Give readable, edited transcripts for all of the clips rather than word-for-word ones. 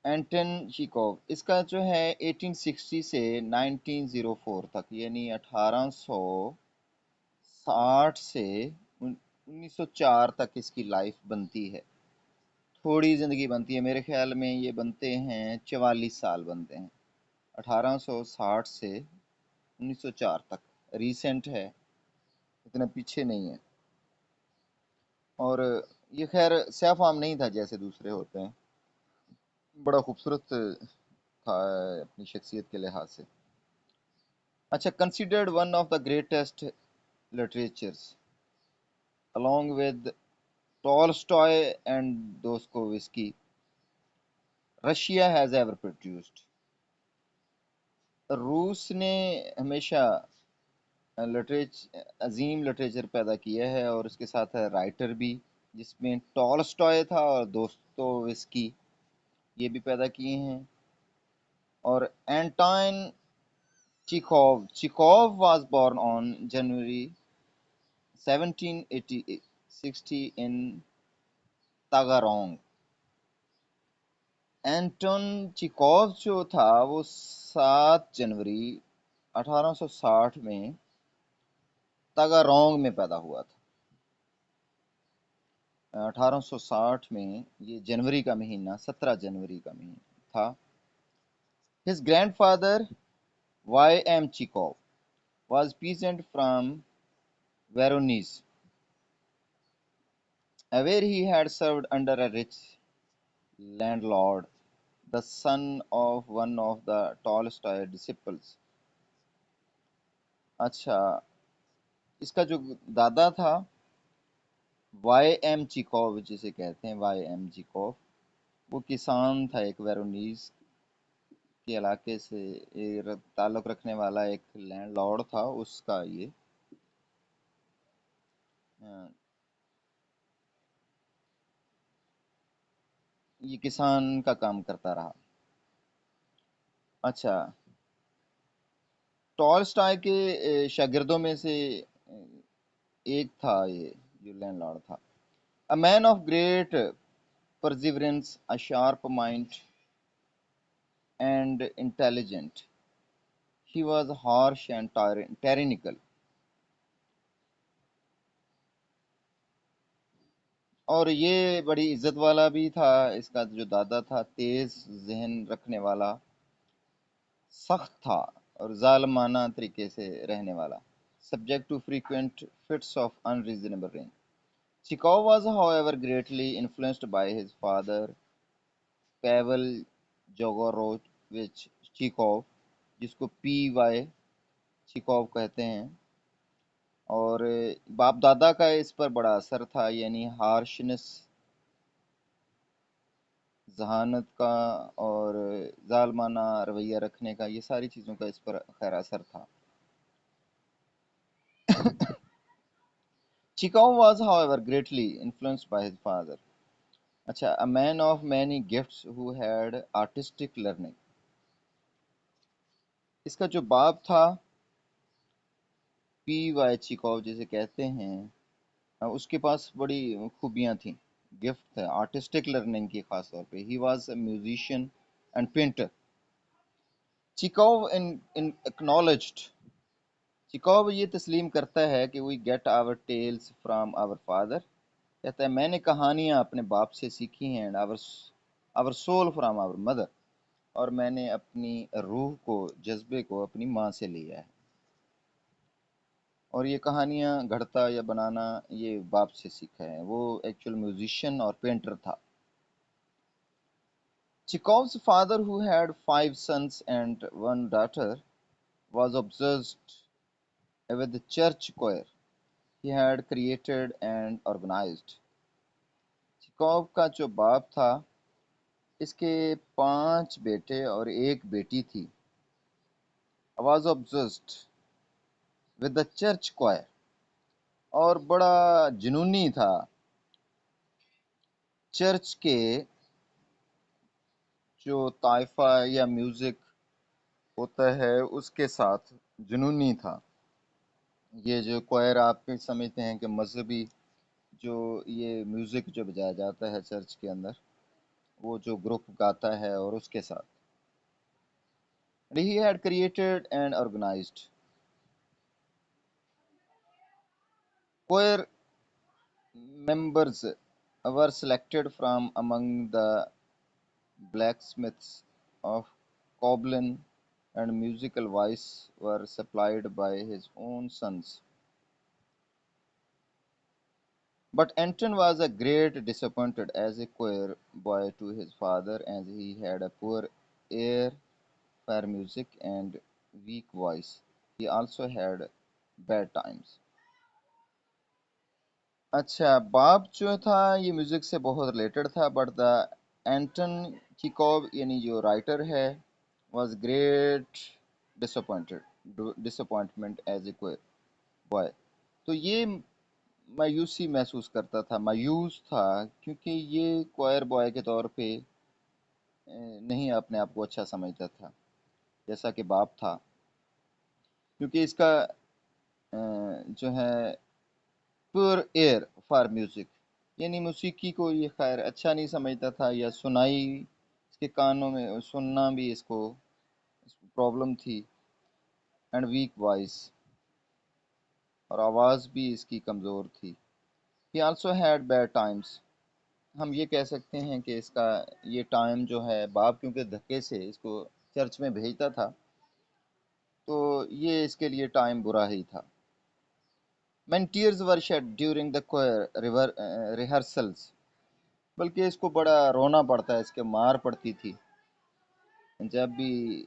एंटन चीकोव, इसका जो है 1860 से 1904 तक, यानी 1860 से 1904 तक इसकी लाइफ बनती है। थोड़ी ज़िंदगी बनती है, मेरे ख्याल में ये बनते हैं 44 साल बनते हैं। 1860 से 1904 तक रीसेंट है, इतना पीछे नहीं है। और ये खैर सैफ आम नहीं था जैसे दूसरे होते हैं, बड़ा खूबसूरत था अपनी शख्सियत के लिहाज से। अच्छा, considered one of the greatest literatures along with Tolstoy and Dostoevsky, Russia has ever produced. रूस ने हमेशा अजीम लिटरेचर पैदा किया है, और उसके साथ है राइटर भी, जिसमें टॉलस्टॉय था और दोस्तोवस्की, ये भी पैदा किए हैं। और Anton Chekhov was born on January 1760 in Tagarong। Anton Chekhov जो था वो 7 जनवरी 1860 में तागारोंग में पैदा हुआ था। 1860 में, ये जनवरी का महीना, 17 जनवरी का महीना था। His grandfather Y M Chekhov was peasant from Voronezh, where he had served under a rich landlord, the son of one of the Tolstoy disciples। अच्छा, इसका जो दादा था, वाई एम चिकोव जिसे कहते हैं, वाई एम चिकोव, वो किसान था, एक वेरोनीज के इलाके से ताल्लुक़ रखने वाला एक लैंडलॉर्ड था उसका ये किसान का काम करता रहा। अच्छा, टॉलस्टॉय के शागिर्दों में से एक था ये जो लैंडलॉर्ड था। A man of great perseverance, a sharp mind, and intelligent, he was harsh and tyrannical। और ये बड़ी इज्जत वाला भी था, इसका जो दादा था, तेज जहन रखने वाला, सख्त था और जालमाना तरीके से रहने वाला, subject to frequent fits of unreasonable range. Chekhov was, however, greatly influenced by his father, Pavel Yogorovich Chekhov, जिसको पी वाई चिकोव कहते हैं। और बाप दादा का इस पर बड़ा असर था, यानी हार्शनेस, जहानत का और जालमाना रवैया रखने का, ये सारी चीज़ों का इस पर खैर असर था। Chekhov was, however, greatly influenced by his father। अच्छा, a man of many gifts who had artistic learning। इसका जो बाप था, पी वाई चिकोव जिसे कहते हैं, उसके पास बड़ी खूबियाँ थीं, गिफ्ट थे आर्टिस्टिक लर्निंग की खास तौर पे। He was a musician and painter. Chekhov in acknowledged, Chekhov ये तस्लीम करता है कि we get our tales from our father, कहता है मैंने कहानियाँ अपने बाप से सीखी हैं, and our soul from our mother, और मैंने अपनी रूह को, जज्बे को अपनी माँ से लिया है। और ये कहानियाँ घड़ता या बनाना ये बाप से सीखा है। वो एक्चुअल म्यूजिशियन और पेंटर था। Chekhov's father, who had 5 sons and 1 daughter, was obsessed with the church choir he had created and organized। चिकोव का जो बाप था, इसके 5 बेटे और 1 बेटी थी। was obsessed with the church choir, और बड़ा जुनूनी था चर्च के जो ताइफा या म्यूजिक होता है उसके साथ जुनूनी था। ये जो क्वायर आप भी समझते हैं कि मजहबी जो ये म्यूज़िक जो बजाया जाता है चर्च के अंदर, वो जो ग्रुप गाता है और उसके साथ। He had created and organized choir members were selected from among the blacksmiths of Coblin, and musical wise were supplied by his own sons. But Anton was a great disappointed as a choir boy to his father, as he had a poor ear for music and weak voice. He also had bad times. अच्छा, बाप जो था ये music से बहुत related था, but the एंटन चिकोव यानी जो राइटर है was great disappointment as a boy. तो ये मायूसी महसूस करता था, मायूस था, क्योंकि ये क्वायर बॉय के तौर पे नहीं अपने आप को अच्छा समझता था जैसा कि बाप था, क्योंकि इसका जो है पुअर एयर फॉर म्यूजिक यानी मौसीकी को ये खैर अच्छा नहीं समझता था, या सुनाई इसके कानों में सुनना भी इसको प्रॉब्लम थी, एंड वीक वॉइस और आवाज़ भी इसकी कमज़ोर थी। ही आल्सो हैड बैड टाइम्स। हम ये कह सकते हैं कि इसका ये टाइम जो है, बाप क्योंकि धक्के से इसको चर्च में भेजता था, तो ये इसके लिए टाइम बुरा ही था। Many tears were shed during the choir rehearsals। बल्कि इसको बड़ा रोना पड़ता है, इसके मार पड़ती थी जब भी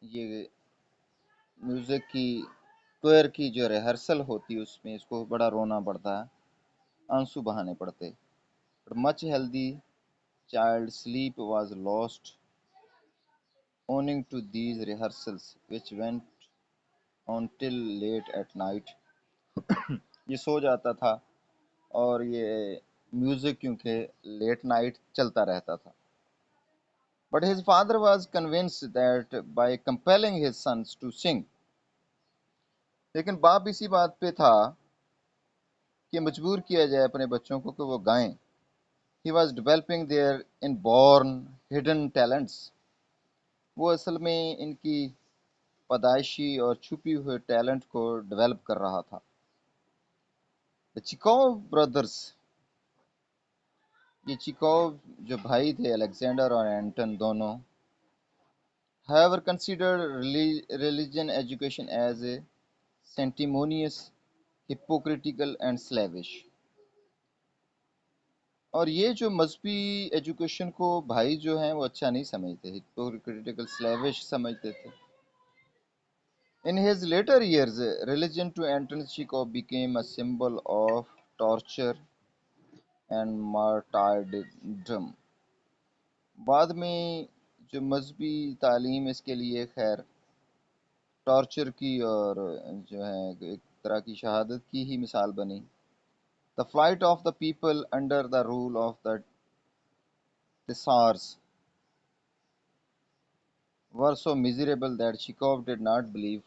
ये म्यूज़िक की क्वेयर की जो रिहर्सल होती उसमें इसको बड़ा रोना पड़ता है, आंसू बहाने पड़ते। Much healthy child sleep was lost owing to these rehearsals which went on till late at night। ये सो जाता था और ये म्यूज़िक क्योंकि लेट नाइट चलता रहता था। But his father was convinced that by compelling his sons to sing, लेकिन बाप इसी बात पे था कि मजबूर किया जाए अपने बच्चों को कि वो गाएं। He was developing their inborn hidden talents। वो असल में इनकी पैदाइशी और छुपी हुए टैलेंट को डेवलप कर रहा था। The Chekhov brothers, ये चिकोव जो भाई थे अलेक्जेंडर और एंटन दोनों, however considered religion education as a sanctimonious, hypocritical and slavish। और ये जो मजहबी एजुकेशन को भाई जो हैं वो अच्छा नहीं समझते, हिपोक्रिटिकल स्लेविश समझते थे। In his later years, religion to Anton Chekhov became a symbol of torture and martyrdom। बाद में जो मजहबी तालीम इसके लिए खैर टॉर्चर की और जो है एक तरह की शहादत की ही मिसाल बनी। The flight of the people under the rule of the Tsars were so miserable that Chekhov did not believe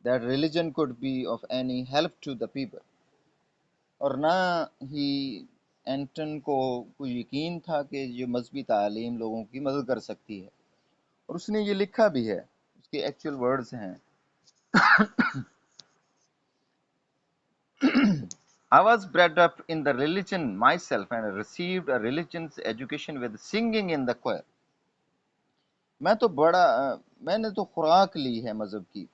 that religion could be of any help to the people। और ना ही एंटन को कोई यकीन था कि जो मजहबी तालीम लोगों की मदद कर सकती है, और उसने ये लिखा भी है, उसके एक्चुअल वर्ड्स हैं। I was bred up in the religion myself and received a religion's education with singing in the choir। मैंने तो खुराक ली है मज़हब की,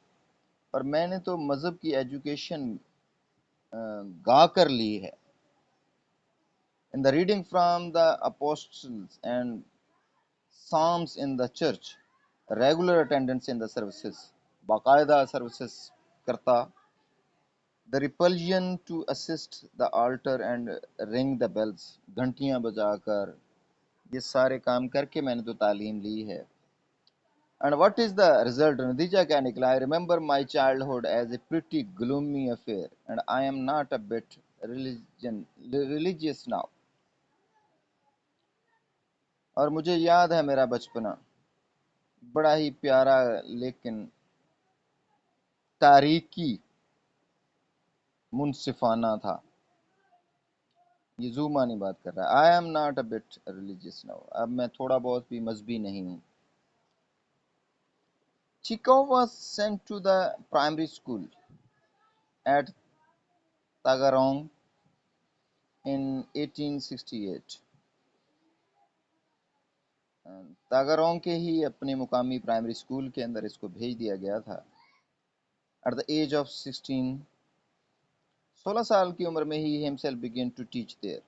और मैंने तो मज़हब की एजुकेशन गा कर ली है। In the reading from the apostles and psalms in the church, regular attendance in the services, बाकायदा services करता, the repulsion to assist the altar and ring the bells, घंटियां बजाकर, ये सारे काम करके मैंने तो तालीम ली है। And what is the result? नतीजा क्या निकला? I remember my childhood as a pretty gloomy affair, and I am not a bit religious now। और मुझे याद है मेरा बचपना बड़ा ही प्यारा लेकिन तारीकी मुनसिफाना था। ये ज़ूमानी बात कर रहा है। I am not a bit religious now, अब मैं थोड़ा बहुत भी मजहबी नहीं हूँ। Chekhov was sent to the primary school at Tagarong in 1868। तागारोंग के ही अपने मुकामी प्राइमरी स्कूल के अंदर इसको भेज दिया गया था। एट द एज ऑफ 16, 16 साल की उम्र में ही himself began to teach there.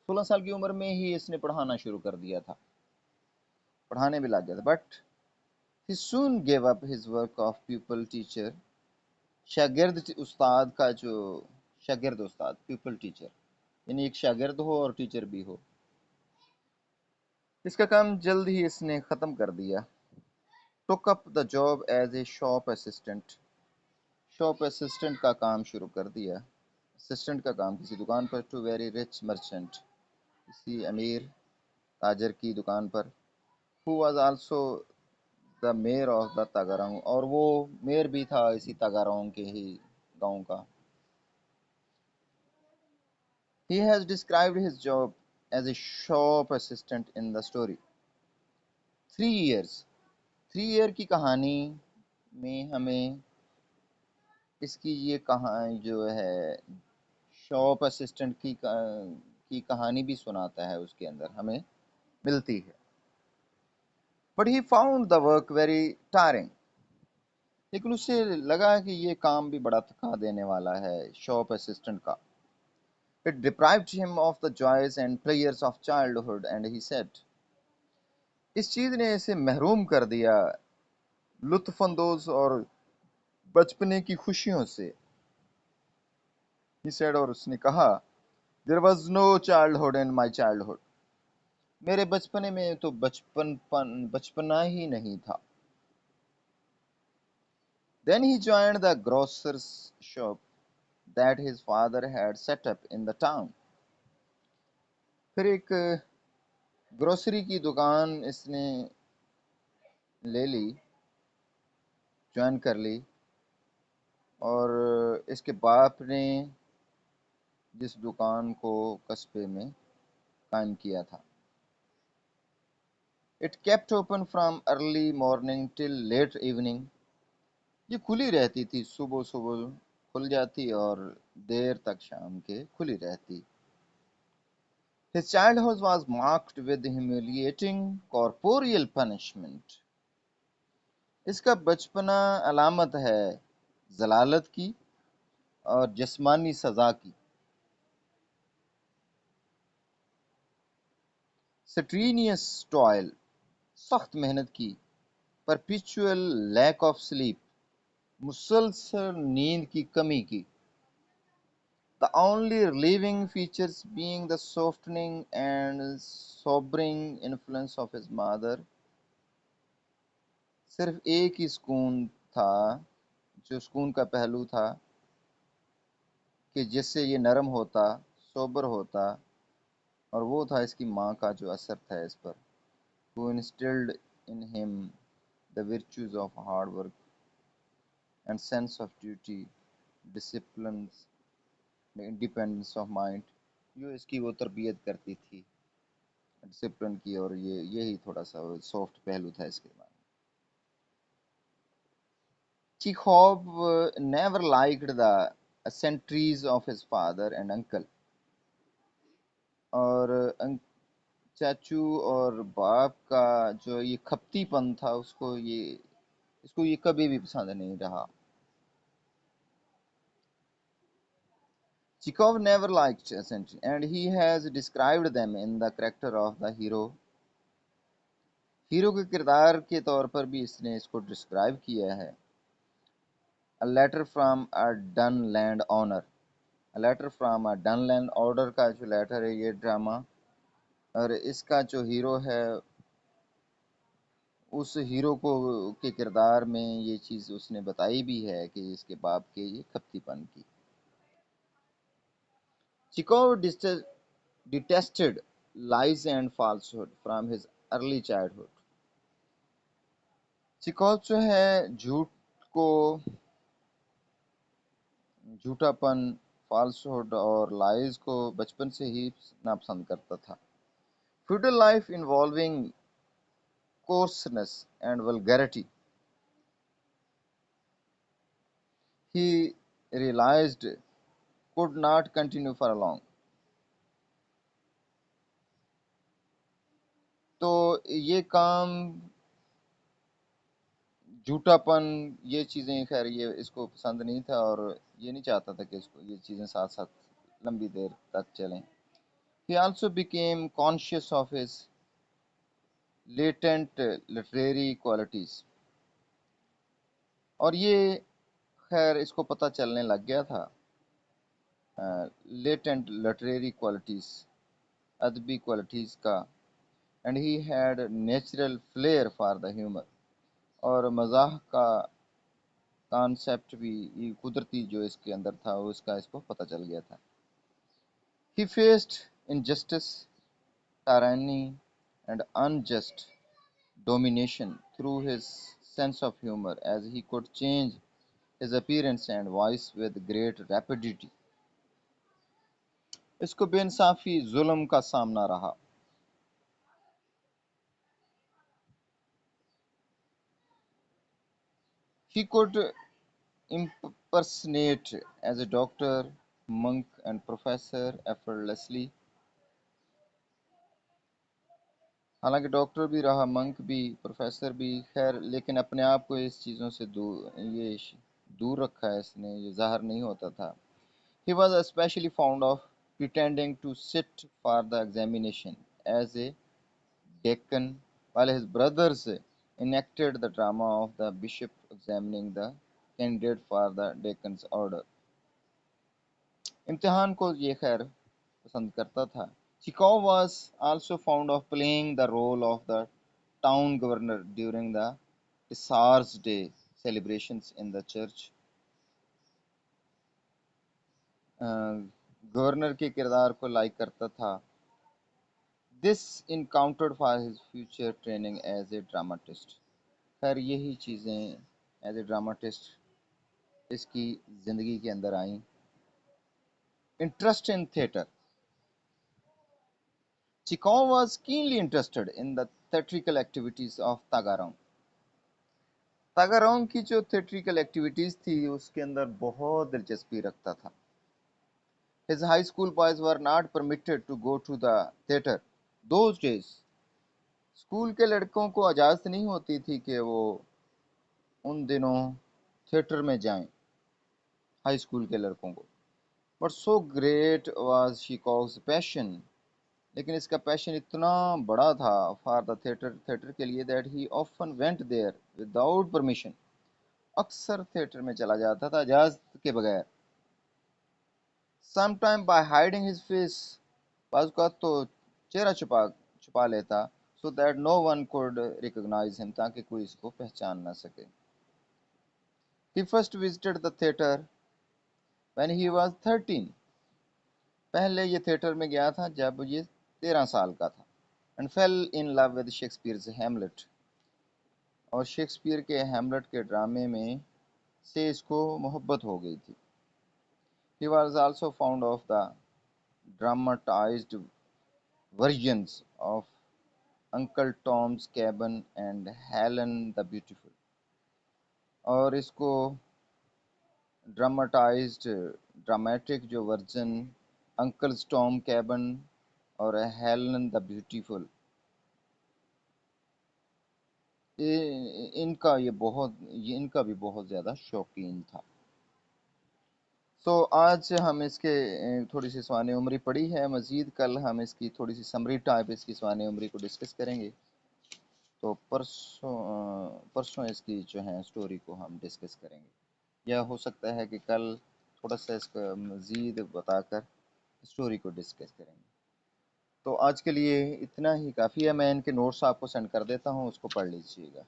16 साल की उम्र में ही इसने पढ़ाना शुरू कर दिया था, पढ़ाने भी लग गया था। But he soon gave up his work of pupil teacher. शागिर्द उस्ताद का जो, शागिर्द उस्ताद, प्यूपल टीचर, यानी एक शागिर्द हो और टीचर भी हो, इसका काम जल्द ही इसने ख़त्म कर दिया। Took up the job as a shop assistant. Shop assistant का काम शुरू कर दिया। असिस्टेंट का काम किसी दुकान पर। टू वेरी रिच मर्चेंट, किसी अमीर ताजर की दुकान पर। Who was also the mayor of the Taganrog, और वो मेयर भी था इसी तागारोंग के ही गांव का। He has described his job as a shop assistant in the story 3 years। 3 year की कहानी में हमें इसकी ये कहानी जो है शॉप असिस्टेंट की कहानी भी सुनाता है, उसके अंदर हमें मिलती है। But he found the work very tiring, लेकिन उसे लगा कि ये काम भी बड़ा थका देने वाला है शॉप असिस्टेंट का। It deprived him of the joys and players of childhood and he said, इस चीज ने इसे महरूम कर दिया लुत्फानंदोज और बचपने की खुशियों से। ही सेड, और उसने कहा, there was no childhood in my childhood, मेरे बचपने में तो बचपना ही नहीं था। Then he joined the grocer's shop that his father had set up in the town. फिर एक ग्रोसरी की दुकान इसने ले ली, ज्वाइन कर ली, और इसके बाप ने जिस दुकान को कस्बे में कायम किया था। It kept open from early morning till late evening, ये खुली रहती थी, सुबह सुबह खुल जाती और देर तक शाम के खुली रहती। His childhood was marked with humiliating corporeal punishment। इसका बचपना अलामत है जलालत की और जिस्मानी सजा की। Strenuous toil, सख्त मेहनत की। Perpetual lack of sleep, मुसलसल नींद की कमी की। The only relieving features being the softening and sobering influence of his mother। सिर्फ एक ही सुकून था, जो सुकून का पहलू था, कि जिससे ये नरम होता, सोबर होता, और वो था इसकी माँ का जो असर था इस पर। who instilled in him the virtues of hard work and sense of duty, discipline, independence of mind। जो इसकी वो तरबियत करती थी डिसिप्लिन की, और ये यही थोड़ा सा सॉफ्ट पहलू था इसके बाद। Chekhov never liked the eccentricities of his father and uncle। और चाचू और बाप का जो ये खपतीपन था, उसको ये इसको ये कभी भी पसंद नहीं रहा। Chekhov never liked eccentricities and he has described them in the character of the hero। Hero के किरदार के तौर पर भी इसने इसको डिस्क्राइब किया है। A letter from a Dunland owner। A letter from a Dunland order का जो लेटर है ये ड्रामा, और इसका जो हीरो है उस हीरो को के किरदार में ये चीज़ उसने बताई भी है कि इसके बाप के ये खपतीपन की। Chekhov detested lies and falsehood from his early childhood। चिकोव जो है झूठ को, झूठापन, falsehood और lies को बचपन से ही नापसंद करता था. Feudal life involving coarseness and vulgarity, he realized could not continue for long. तो ये काम, झूठापन, ये चीज़ें, खैर ये इसको पसंद नहीं था और ये नहीं चाहता था कि इसको ये चीज़ें साथ साथ लंबी देर तक चलें. He also became conscious of his latent literary qualities. और ये खैर इसको पता चलने लग गया था, latent literary qualities, अदबी क्वालिटीज़ का. And he had natural flare for the humour, और मज़ाक का कॉन्सेप्ट भी, ये कुदरती जो इसके अंदर था वो इसका इसको पता चल गया था. ही faced injustice, tyranny, and unjust domination through his sense of humor, as he could change his appearance and voice with great rapidity. इसको बेइंसाफी, जुल्म का सामना रहा. He could impersonate as a doctor, monk, and professor effortlessly. हालांकि doctor भी रहा, monk भी, professor भी, खैर लेकिन अपने आप को इस चीज़ों से दूर रखा है इसने, ये ज़ाहिर नहीं होता था. He was especially fond of pretending to sit for the examination as a deacon, while his brothers enacted the drama of the bishop examining the candidate for the deacon's order. इम्तिहान को ये खैर पसंद करता था. Chekhov was also fond of playing the role of the town governor during the Tsar's Day celebrations in the church. Governor के किरदार को लाइक करता था. This encountered for his future training as a dramatist. खैर यही चीज़ें as a dramatist इसकी ज़िंदगी के अंदर आई. Interest in theatre. Chekhov was keenly interested in the theatrical activities of Tagarong. तागारोंग की जो थिएट्रिकल एक्टिविटीज़ थी उसके अंदर बहुत दिलचस्पी रखता था. His high school boys were not permitted to go to the theater. Those days, school के लड़कों को इजाज़त नहीं होती थी कि वो उन दिनों थिएटर में जाएं, हाई स्कूल के लड़कों को. But so great was Chekhov's passion, लेकिन इसका पैशन इतना बड़ा था फॉर द थिएटर, थिएटर के लिए, that he often went there without permission. अक्सर थिएटर में चला जाता था इजाज़त के बगैर. Sometime by hiding his face, बाज़ औक़ात तो चेहरा छुपा लेता, so that no one could recognise him, ताकि कोई इसको पहचान ना सके. He first visited the theatre when he was 13. पहले ये थिएटर में गया था जब ये 13 साल का था. And fell in love with Shakespeare's Hamlet, और शेक्सपियर के हैमलेट के ड्रामे में से इसको मोहब्बत हो गई थी. He was also found of the dramatised versions of Uncle Tom's Cabin and Helen the beautiful, और इसको ड्रामाटाइज्ड, ड्रामेटिक जो वर्जन अंकल टॉम कैबन और हेलन द ब्यूटीफुल, इनका भी बहुत ज़्यादा शौकीन था. सो आज हम इसके थोड़ी सी सवाने उमरी पढ़ी है. मज़ीद कल हम इसकी थोड़ी सी समरी टाइप इसकी सवाने उमरी को डिस्कस करेंगे. तो परसों इसकी जो है स्टोरी को हम डिस्कस करेंगे, या हो सकता है कि कल थोड़ा सा इसका मज़ीद बताकर स्टोरी को डिस्कस करेंगे. तो आज के लिए इतना ही काफ़ी है. मैं इनके नोट्स आपको सेंड कर देता हूँ, उसको पढ़ लीजिएगा.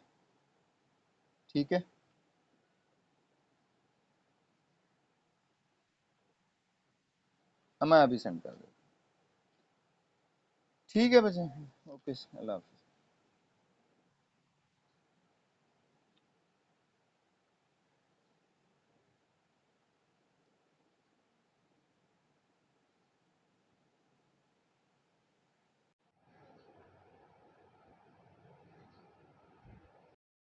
ठीक है. मैं अभी सेंड कर देता. ठीक है बच्चे. ओके, अल्लाह हाफ़िज़.